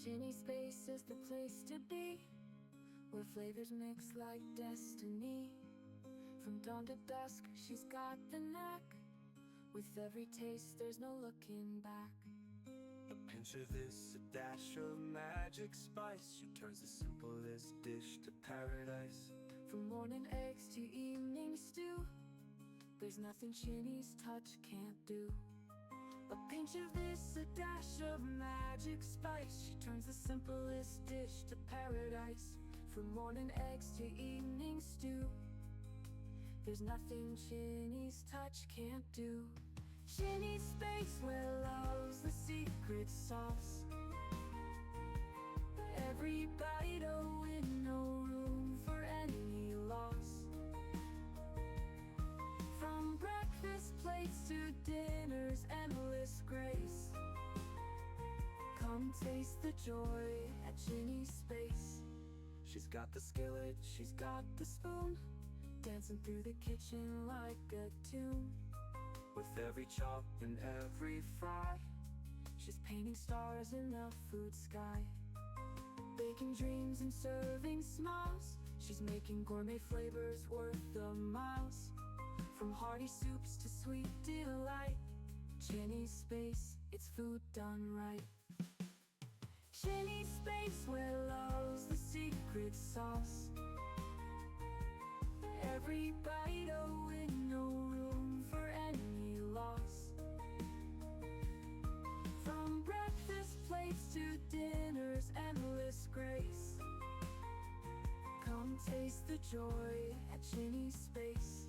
Ginny Space is the place to be, where flavors mix like destiny. From dawn to dusk, she's got the knack. With every taste, there's no looking back. A pinch of this, a dash of magic spice. She turns the simplest dish to paradise. From morning eggs to evening stew, there's nothing Ginny's touch can't do. A pinch of this, a dash of magic spice. She turns the simplest dish to paradise. From morning eggs to evening stew, there's nothing Ginny's touch can't do. Ginny's Space, where love's the secret sauce. Every bite a win, no room for any loss. From breakfast plates to dinner's endless grace, come taste the joy at Ginny's Space. She's got the skillet, She's got the spoon, dancing through the kitchen like a tune. with every chop and every fry. She's painting stars in the food sky, baking dreams and serving smiles. She's making gourmet flavors worth the miles. From hearty soups to sweet delight, Ginny's Space, it's food done right. Ginny's Space, where love's the secret sauce. Every bite a win, no room for any loss. From breakfast plates to dinner's endless grace, come taste the joy at Ginny's Space.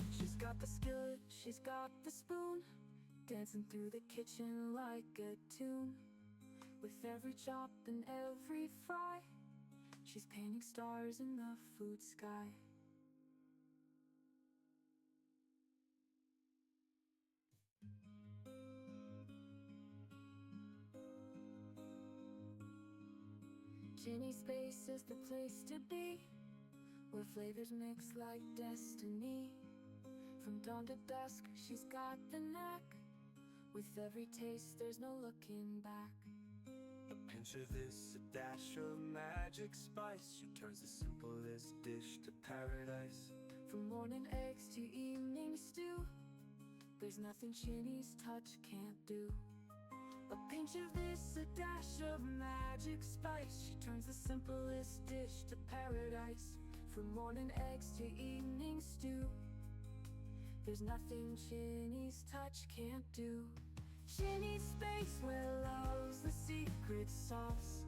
She's got the skillet, she's got the spoon, dancing through the kitchen like a tune. With every chop and every fry, she's painting stars in the food sky. Ginny's Space is the place to be, where flavors mix like destiny. From dawn to dusk, she's got the knack. With every taste, there's no looking back. A pinch of this, a dash of magic spice. She turns the simplest dish to paradise. From morning eggs to evening stew, there's nothing Ginny's touch can't do. A pinch of this, a dash of magic spice. She turns the simplest dish to paradise. From morning eggs to evening stew, there's nothing Ginny's touch can't do. Ginny's Space, where love's the secret sauce.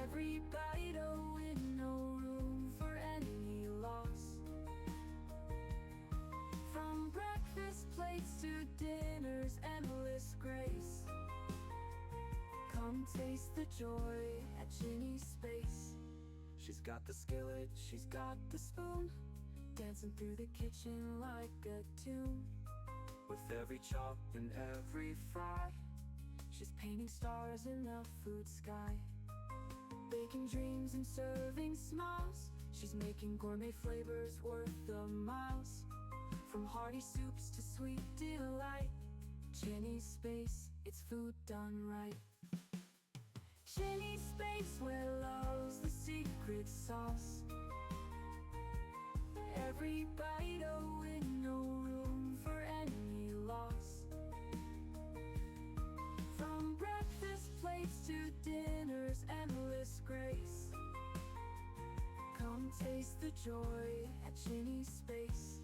Every bite a win, no room for any loss. From breakfast plates to dinner's endless grace, come taste the joy at Ginny's Space. She's got the skillet, She's got the spoon, dancing through the kitchen like a tune. with every chop and every fry. She's painting stars in the food sky, baking dreams and serving smiles. She's making gourmet flavors worth the miles. From hearty soups to sweet delight, Ginny's Space, it's food done right. Ginny's Space, where love's the secret sauce. Every bite a win, no room for any loss. From breakfast plates to dinner's endless grace, come taste the joy at Ginny's Space.